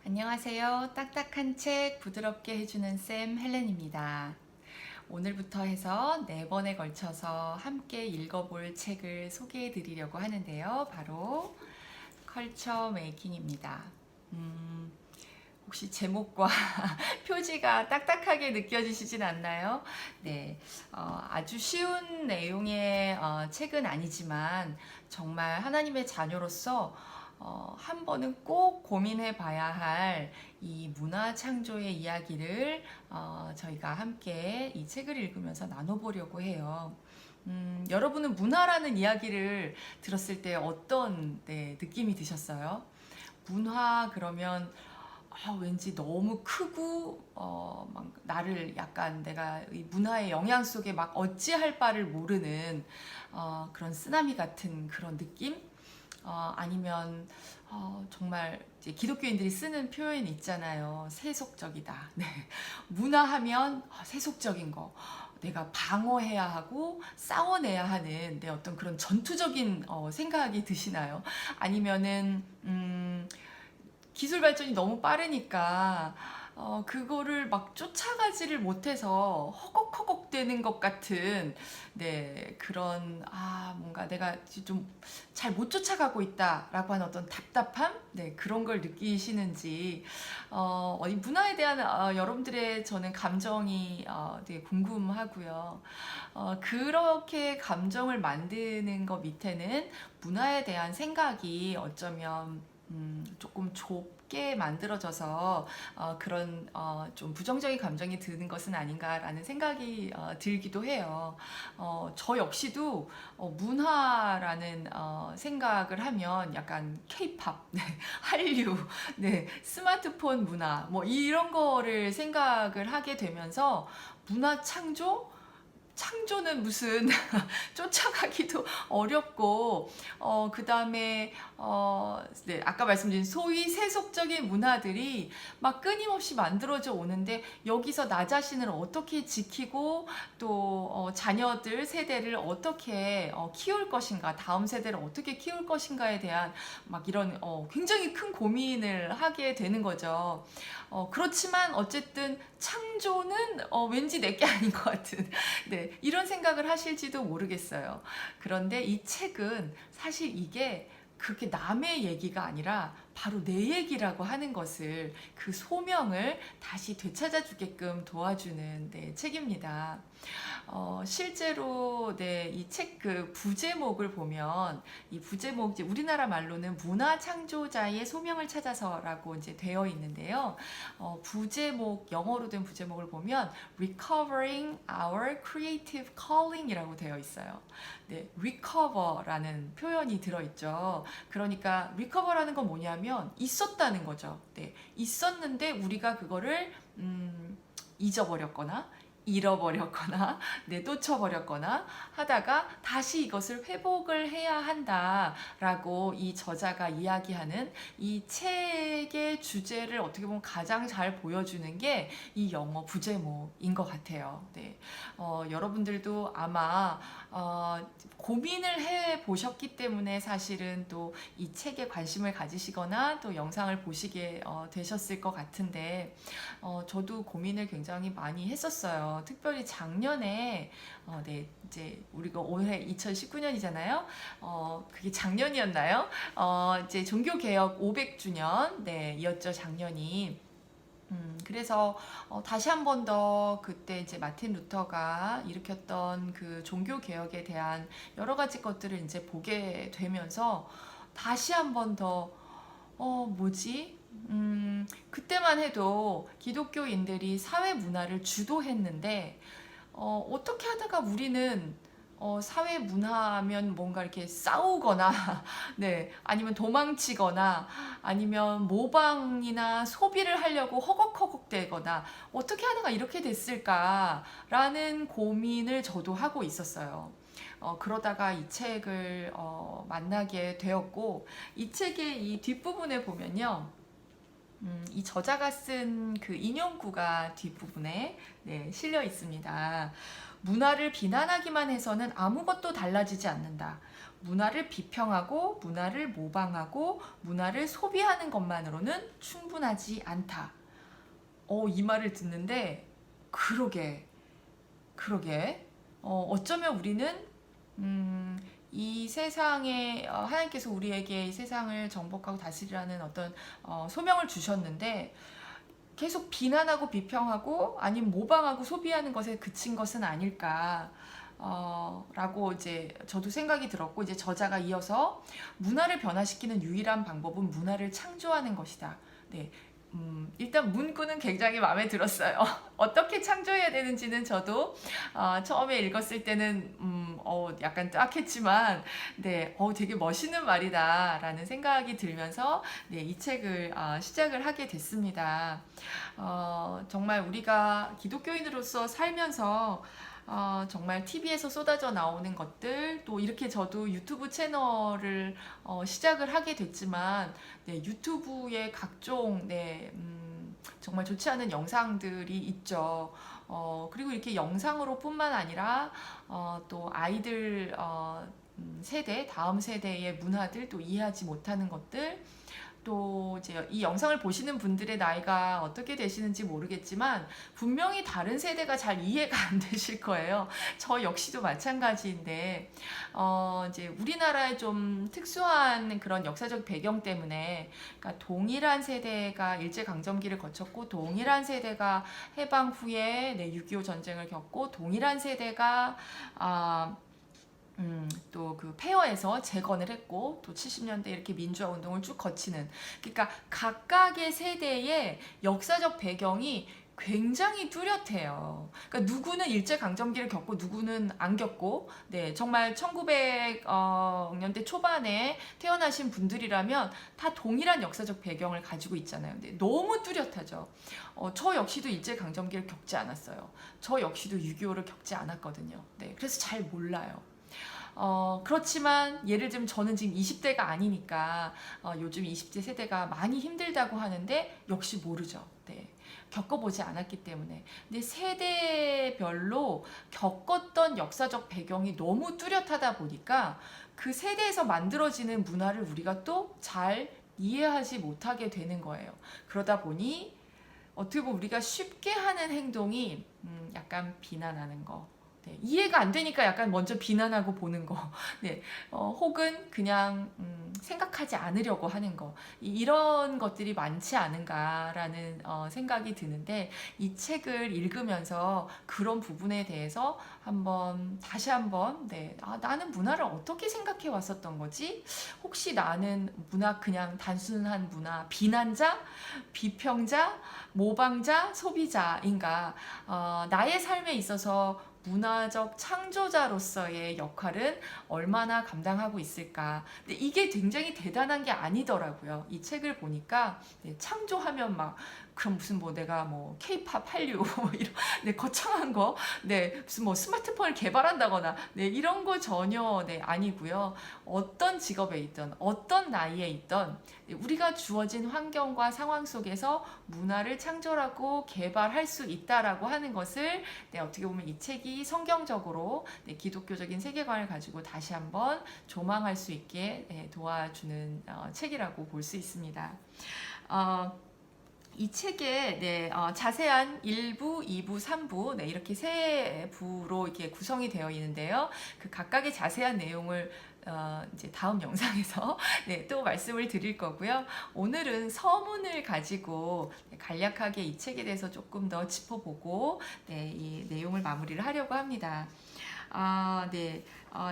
안녕하세요. 딱딱한 책 부드럽게 해주는 쌤 헬렌입니다. 오늘부터 해서 4번에 걸쳐서 함께 읽어볼 책을 소개해 드리려고 하는데요. 바로 컬처 메이킹입니다. 혹시 제목과 표지가 딱딱하게 느껴지시진 않나요? 네, 아주 쉬운 내용의 책은 아니지만 정말 하나님의 자녀로서 한 번은 꼭 고민해 봐야 할 이 문화 창조의 이야기를 저희가 함께 이 책을 읽으면서 나눠보려고 해요. 여러분은 문화라는 이야기를 들었을 때 어떤 느낌이 드셨어요? 문화 그러면 왠지 너무 크고 막 나를 약간 내가 이 문화의 영향 속에 막 어찌할 바를 모르는 그런 쓰나미 같은 그런 느낌? 아니면 정말 이제 기독교인들이 쓰는 표현 있잖아요. 세속적이다. 네. 문화하면 세속적인 거. 내가 방어해야 하고 싸워내야 하는 내 어떤 그런 전투적인 생각이 드시나요? 아니면은 기술 발전이 너무 빠르니까 그거를 막 쫓아가지를 못해서 허걱허걱 되는 것 같은 그런 뭔가 내가 좀 잘 못 쫓아가고 있다라고 하는 어떤 답답함 그런 걸 느끼시는지 이 문화에 대한 여러분들의 저는 감정이 되게 궁금하고요. 그렇게 감정을 만드는 것 밑에는 문화에 대한 생각이 어쩌면 조금 좁게 만들어져서 그런 좀 부정적인 감정이 드는 것은 아닌가라는 생각이 들기도 해요. 저 역시도 문화라는 생각을 하면 약간 케이팝, 네, 한류, 네, 스마트폰 문화 뭐 이런 거를 생각을 하게 되면서 문화 창조는 무슨 쫓아가기도 어렵고 그 다음에 아까 말씀드린 소위 세속적인 문화들이 막 끊임없이 만들어져 오는데 여기서 나 자신을 어떻게 지키고 또 자녀들 세대를 어떻게 키울 것인가, 다음 세대를 어떻게 키울 것인가에 대한 막 이런 굉장히 큰 고민을 하게 되는 거죠. 그렇지만 어쨌든 창조는 왠지 내게 아닌 것 같은 이런 생각을 하실지도 모르겠어요. 그런데 이 책은 사실 이게 그렇게 남의 얘기가 아니라 바로 내 얘기라고 하는 것을 그 소명을 다시 되찾아 주게끔 도와주는 책입니다. 실제로 이 책 그 부제목을 보면 이 부제목 이제 우리나라 말로는 문화 창조자의 소명을 찾아서라고 이제 되어 있는데요. 부제목 영어로 된 부제목을 보면 Recovering Our Creative Calling이라고 되어 있어요. 네, recover라는 표현이 들어있죠. 그러니까 recover라는 건 뭐냐면 있었다는 거죠. 네, 있었는데 우리가 그거를 잊어버렸거나 잃어버렸거나 놓쳐버렸거나 하다가 다시 이것을 회복을 해야 한다라고 이 저자가 이야기하는 이 책의 주제를 어떻게 보면 가장 잘 보여주는 게 이 영어 부제목인 것 같아요. 네. 여러분들도 아마 고민을 해 보셨기 때문에 사실은 또 이 책에 관심을 가지시거나 또 영상을 보시게 되셨을 것 같은데 저도 고민을 굉장히 많이 했었어요. 특별히 작년에 이제 우리가 올해 2019년이잖아요. 그게 작년이었나요? 이제 종교개혁 500주년 이었죠 작년이. 그래서 다시 한 번 더 그때 이제 마틴 루터가 일으켰던 그 종교 개혁에 대한 여러 가지 것들을 이제 보게 되면서 다시 한 번 더 뭐지? 그때만 해도 기독교인들이 사회 문화를 주도했는데 어떻게 하다가 우리는 사회 문화하면 뭔가 이렇게 싸우거나, 아니면 도망치거나, 아니면 모방이나 소비를 하려고 허걱허걱대거나, 어떻게 하다가 이렇게 됐을까라는 고민을 저도 하고 있었어요. 그러다가 이 책을 만나게 되었고, 이 책의 이 뒷부분에 보면요. 이 저자가 쓴 그 인용구가 뒷부분에 실려 있습니다. 문화를 비난하기만 해서는 아무것도 달라지지 않는다. 문화를 비평하고 문화를 모방하고 문화를 소비하는 것만으로는 충분하지 않다. 이 말을 듣는데 그러게 어쩌면 우리는 이 세상에 하나님께서 우리에게 이 세상을 정복하고 다스리라는 어떤 소명을 주셨는데 계속 비난하고 비평하고 아니면 모방하고 소비하는 것에 그친 것은 아닐까 라고 이제 저도 생각이 들었고, 이제 저자가 이어서 문화를 변화시키는 유일한 방법은 문화를 창조하는 것이다. 네. 일단 문구는 굉장히 마음에 들었어요. 어떻게 창조해야 되는지는 저도 처음에 읽었을 때는 약간 딱했지만, 네, 되게 멋있는 말이다 라는 생각이 들면서 네, 이 책을 시작을 하게 됐습니다. 정말 우리가 기독교인으로서 살면서 정말 TV에서 쏟아져 나오는 것들, 또 이렇게 저도 유튜브 채널을 시작을 하게 됐지만, 네, 유튜브에 각종 정말 좋지 않은 영상들이 있죠. 그리고 이렇게 영상으로 뿐만 아니라 또 아이들 세대, 다음 세대의 문화들, 또 이해하지 못하는 것들, 또 이제 이 영상을 보시는 분들의 나이가 어떻게 되시는지 모르겠지만 분명히 다른 세대가 잘 이해가 안 되실 거예요. 저 역시도 마찬가지인데 이제 우리나라의 좀 특수한 그런 역사적 배경 때문에, 그러니까 동일한 세대가 일제강점기를 거쳤고 동일한 세대가 해방 후에 6.25 전쟁을 겪고 동일한 세대가 또 그 폐허에서 재건을 했고 또 70년대 이렇게 민주화 운동을 쭉 거치는, 그러니까 각각의 세대의 역사적 배경이 굉장히 뚜렷해요. 그러니까 누구는 일제강점기를 겪고 누구는 안 겪고, 네, 정말 1900년대 초반에 태어나신 분들이라면 다 동일한 역사적 배경을 가지고 있잖아요. 근데 너무 뚜렷하죠. 저 역시도 일제강점기를 겪지 않았어요. 저 역시도 6.25를 겪지 않았거든요. 네, 그래서 잘 몰라요. 그렇지만 예를 들면 저는 지금 20대가 아니니까 요즘 20대 세대가 많이 힘들다고 하는데 역시 모르죠. 네. 겪어보지 않았기 때문에. 근데 세대별로 겪었던 역사적 배경이 너무 뚜렷하다 보니까 그 세대에서 만들어지는 문화를 우리가 또 잘 이해하지 못하게 되는 거예요. 그러다 보니 어떻게 보면 우리가 쉽게 하는 행동이 약간 비난하는 거, 네, 이해가 안 되니까 약간 먼저 비난하고 보는 거, 네, 혹은 그냥 생각하지 않으려고 하는 거, 이런 것들이 많지 않은가라는 생각이 드는데, 이 책을 읽으면서 그런 부분에 대해서 다시 한번 네, 나는 문화를 어떻게 생각해 왔었던 거지? 혹시 나는 문화 그냥 단순한 문화 비난자, 비평자, 모방자, 소비자인가? 나의 삶에 있어서 문화적 창조자로서의 역할은 얼마나 감당하고 있을까. 근데 이게 굉장히 대단한 게 아니더라고요. 이 책을 보니까 네, 창조하면 막 그럼 무슨 내가 K-팝 한류 이런 거창한 거, 네, 무슨 스마트폰을 개발한다거나 네, 이런 거 전혀 네, 아니고요. 어떤 직업에 있던 어떤 나이에 있던 우리가 주어진 환경과 상황 속에서 문화를 창조하고 개발할 수 있다라고 하는 것을 네, 어떻게 보면 이 책이 성경적으로 네, 기독교적인 세계관을 가지고 다시 한번 조망할 수 있게 네, 도와주는 책이라고 볼 수 있습니다. 이 책에 네, 자세한 1부, 2부, 3부 네, 이렇게 세 부로 이렇게 구성이 되어 있는데요. 그 각각의 자세한 내용을 이제 다음 영상에서 네, 또 말씀을 드릴 거고요. 오늘은 서문을 가지고 간략하게 이 책에 대해서 조금 더 짚어보고 네, 이 내용을 마무리를 하려고 합니다. 네,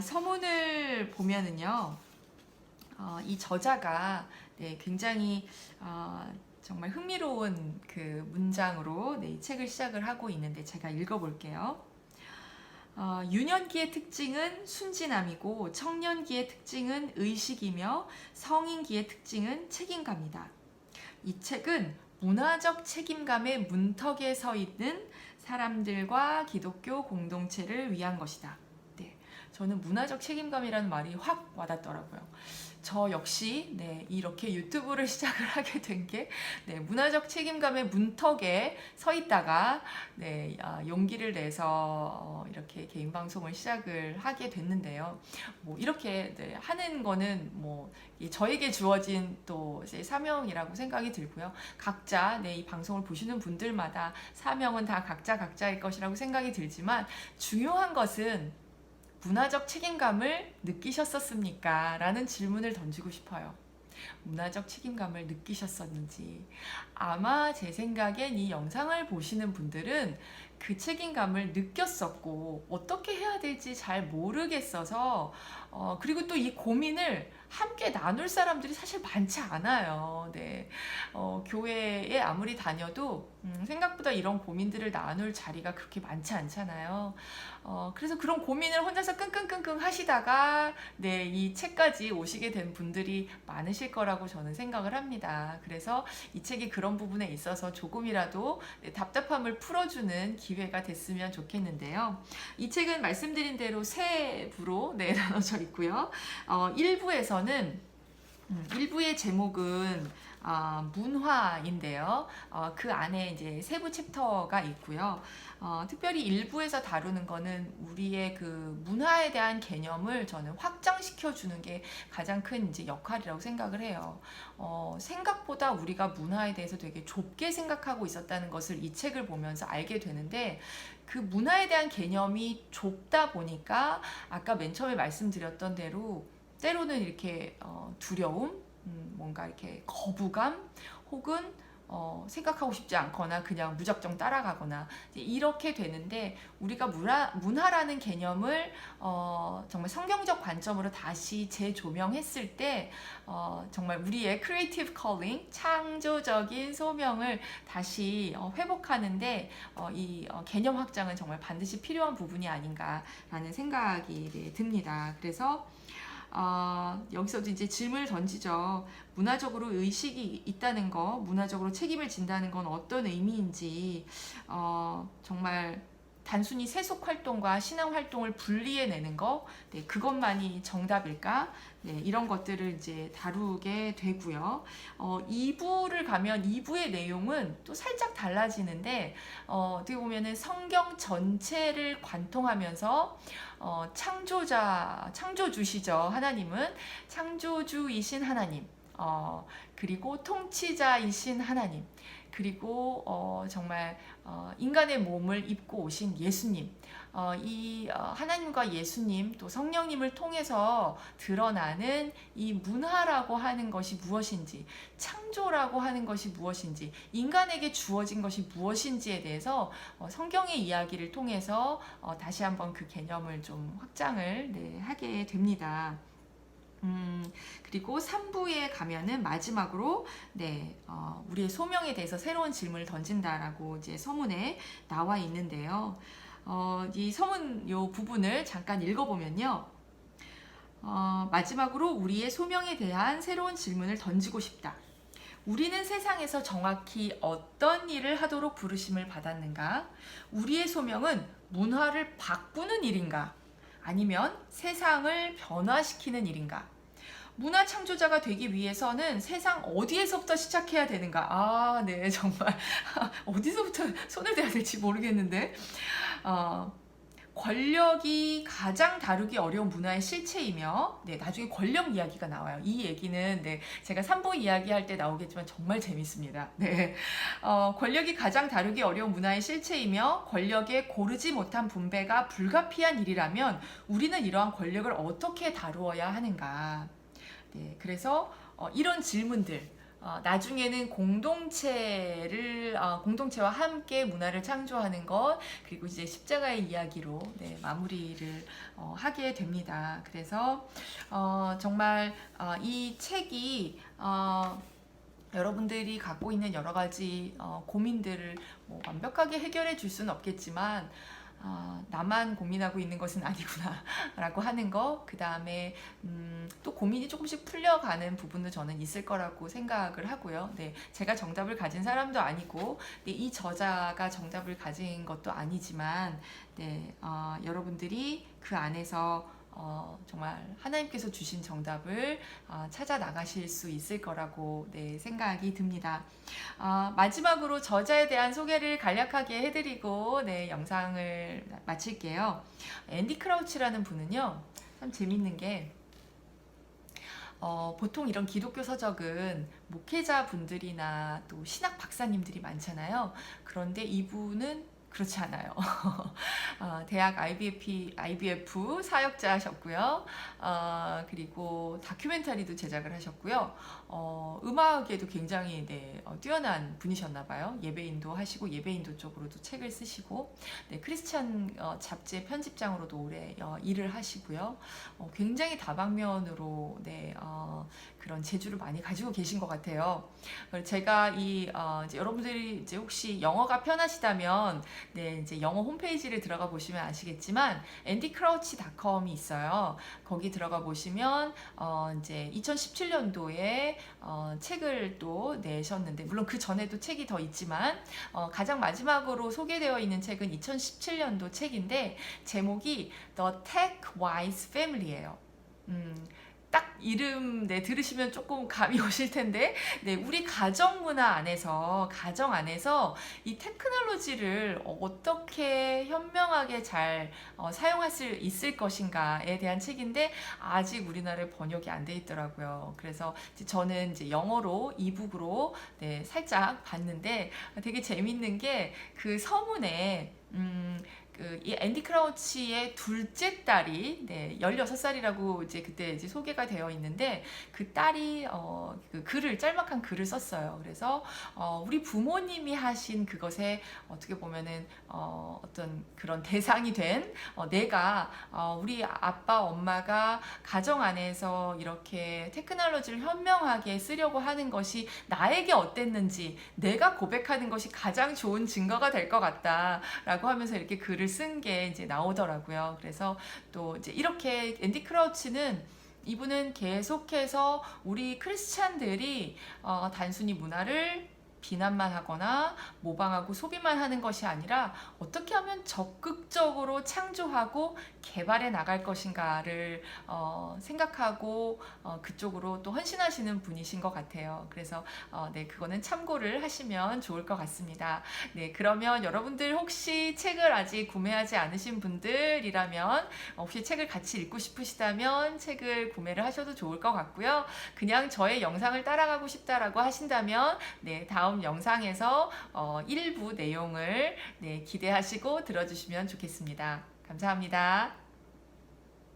서문을 보면은요, 이 저자가 네, 굉장히 정말 흥미로운 그 문장으로 네, 이 책을 시작을 하고 있는데 제가 읽어볼게요. 유년기의 특징은 순진함이고 청년기의 특징은 의식이며 성인기의 특징은 책임감이다. 이 책은 문화적 책임감의 문턱에 서 있는 사람들과 기독교 공동체를 위한 것이다. 네, 저는 문화적 책임감이라는 말이 확 와닿더라고요. 저 역시 네, 이렇게 유튜브를 시작을 하게 된 게 네, 문화적 책임감의 문턱에 서 있다가 네, 용기를 내서 이렇게 개인 방송을 시작을 하게 됐는데요. 뭐 이렇게 네, 하는 거는 뭐 저에게 주어진 또 이제 사명이라고 생각이 들고요. 각자 네, 이 방송을 보시는 분들마다 사명은 다 각자일 것이라고 생각이 들지만 중요한 것은 문화적 책임감을 느끼셨었습니까? 라는 질문을 던지고 싶어요. 문화적 책임감을 느끼셨었는지. 아마 제 생각엔 이 영상을 보시는 분들은 그 책임감을 느꼈었고 어떻게 해야 될지 잘 모르겠어서 그리고 또 이 고민을 함께 나눌 사람들이 사실 많지 않아요. 네. 교회에 아무리 다녀도 생각보다 이런 고민들을 나눌 자리가 그렇게 많지 않잖아요. 그래서 그런 고민을 혼자서 끙끙끙끙 하시다가 네, 이 책까지 오시게 된 분들이 많으실 거라고 저는 생각을 합니다. 그래서 이 책이 그런 부분에 있어서 조금이라도 네, 답답함을 풀어주는 기회가 됐으면 좋겠는데요. 이 책은 말씀드린 대로 세 부로 네, 나눠져 있고요. 1부에서는 1부의 제목은 문화인데요. 그 안에 이제 세부 챕터가 있고요. 특별히 1부에서 다루는 거는 우리의 그 문화에 대한 개념을 저는 확장시켜 주는 게 가장 큰 이제 역할이라고 생각을 해요. 생각보다 우리가 문화에 대해서 되게 좁게 생각하고 있었다는 것을 이 책을 보면서 알게 되는데 그 문화에 대한 개념이 좁다 보니까 아까 맨 처음에 말씀드렸던 대로 때로는 이렇게 두려움, 뭔가 이렇게 거부감 혹은 생각하고 싶지 않거나 그냥 무작정 따라가거나 이렇게 되는데 우리가 문화라는 개념을 정말 성경적 관점으로 다시 재조명했을 때 정말 우리의 크리에이티브 컬링, 창조적인 소명을 다시 회복하는데 이 개념 확장은 정말 반드시 필요한 부분이 아닌가라는 생각이 네, 듭니다. 그래서 여기서도 이제 질문을 던지죠. 문화적으로 의식이 있다는 거, 문화적으로 책임을 진다는 건 어떤 의미인지, 정말 단순히 세속 활동과 신앙 활동을 분리해내는 거, 네, 그것만이 정답일까? 네, 이런 것들을 이제 다루게 되고요. 2부를 가면 2부의 내용은 또 살짝 달라지는데, 어떻게 보면은 성경 전체를 관통하면서 창조주시죠. 하나님은 창조주이신 하나님, 그리고 통치자이신 하나님, 그리고 정말 인간의 몸을 입고 오신 예수님, 이 하나님과 예수님 또 성령님을 통해서 드러나는 이 문화라고 하는 것이 무엇인지, 창조라고 하는 것이 무엇인지, 인간에게 주어진 것이 무엇인지에 대해서 성경의 이야기를 통해서 다시 한번 그 개념을 좀 확장을 네, 하게 됩니다. 그리고 3부에 가면은 마지막으로 네, 우리의 소명에 대해서 새로운 질문을 던진다라고 이제 서문에 나와 있는데요. 이 서문 요 부분을 잠깐 읽어보면요. 마지막으로 우리의 소명에 대한 새로운 질문을 던지고 싶다. 우리는 세상에서 정확히 어떤 일을 하도록 부르심을 받았는가? 우리의 소명은 문화를 바꾸는 일인가? 아니면 세상을 변화시키는 일인가? 문화 창조자가 되기 위해서는 세상 어디에서부터 시작해야 되는가? 네, 정말 어디서부터 손을 대야 될지 모르겠는데 권력이 가장 다루기 어려운 문화의 실체이며 네, 나중에 권력 이야기가 나와요. 이 얘기는 네, 제가 3부 이야기할 때 나오겠지만 정말 재밌습니다. 네, 권력이 가장 다루기 어려운 문화의 실체이며 권력의 고르지 못한 분배가 불가피한 일이라면 우리는 이러한 권력을 어떻게 다루어야 하는가? 네, 그래서 이런 질문들 나중에는 공동체와 함께 문화를 창조하는 것, 그리고 이제 십자가의 이야기로 네, 마무리를 하게 됩니다. 그래서 정말 이 책이 여러분들이 갖고 있는 여러 가지 고민들을 뭐 완벽하게 해결해 줄 수는 없겠지만 나만 고민하고 있는 것은 아니구나 라고 하는 거, 그 다음에 또 고민이 조금씩 풀려가는 부분도 저는 있을 거라고 생각을 하고요. 네, 제가 정답을 가진 사람도 아니고 네, 이 저자가 정답을 가진 것도 아니지만 네, 여러분들이 그 안에서 정말 하나님께서 주신 정답을 찾아 나가실 수 있을 거라고 네, 생각이 듭니다. 마지막으로 저자에 대한 소개를 간략하게 해드리고 네, 영상을 마칠게요. 앤디 크라우치라는 분은요, 참 재밌는 게 보통 이런 기독교 서적은 목회자 분들이나 또 신학 박사님들이 많잖아요. 그런데 이분은 그렇지 않아요. 대학 IBF 사역자셨고요. 그리고 다큐멘터리도 제작을 하셨고요. 음악에도 굉장히 네, 뛰어난 분이셨나 봐요. 예배인도 하시고 예배인도 쪽으로도 책을 쓰시고 네, 크리스찬 잡지의 편집장으로도 오래 일을 하시고요. 굉장히 다방면으로 네, 그런 재주를 많이 가지고 계신 것 같아요. 제가 이제 여러분들이 이제 혹시 영어가 편하시다면 네, 이제 영어 홈페이지를 들어가 보시면 아시겠지만 andycrouch.com이 있어요. 거기 들어가 보시면 이제 2017년도에 책을 또 내셨는데 물론 그 전에도 책이 더 있지만 가장 마지막으로 소개되어 있는 책은 2017년도 책인데 제목이 The Tech Wise Family예요. 딱 이름 네, 들으시면 조금 감이 오실 텐데 네, 우리 가정 문화 안에서 가정 안에서 이 테크놀로지를 어떻게 현명하게 잘 사용할 수 있을 것인가에 대한 책인데 아직 우리나라에 번역이 안 돼 있더라고요. 그래서 이제 저는 이제 영어로 이북으로 네, 살짝 봤는데 되게 재밌는 게 그 서문에 이 앤디 크라우치의 둘째 딸이 네, 16살이라고 이제 그때 이제 소개가 되어 있는데 그 딸이 그 글을 짤막한 글을 썼어요. 그래서 우리 부모님이 하신 그것에 어떻게 보면은 어떤 그런 대상이 된 내가 우리 아빠 엄마가 가정 안에서 이렇게 테크놀로지를 현명하게 쓰려고 하는 것이 나에게 어땠는지 내가 고백하는 것이 가장 좋은 증거가 될 것 같다라고 하면서 이렇게 글을 쓴 게 이제 나오더라고요. 그래서 또 이제 이렇게 앤디 크라우치는 이분은 계속해서 우리 크리스찬들이 단순히 문화를 비난만 하거나 모방하고 소비만 하는 것이 아니라 어떻게 하면 적극적으로 창조하고 개발해 나갈 것인가를 생각하고 그쪽으로 또 헌신하시는 분이신 것 같아요. 그래서 네, 그거는 참고를 하시면 좋을 것 같습니다. 네, 그러면 여러분들 혹시 책을 아직 구매하지 않으신 분들이라면 혹시 책을 같이 읽고 싶으시다면 책을 구매를 하셔도 좋을 것 같고요. 그냥 저의 영상을 따라가고 싶다라고 하신다면 네, 다음 영상에서 일부 내용을 네, 기대하시고 들어주시면 좋겠습니다. 감사합니다.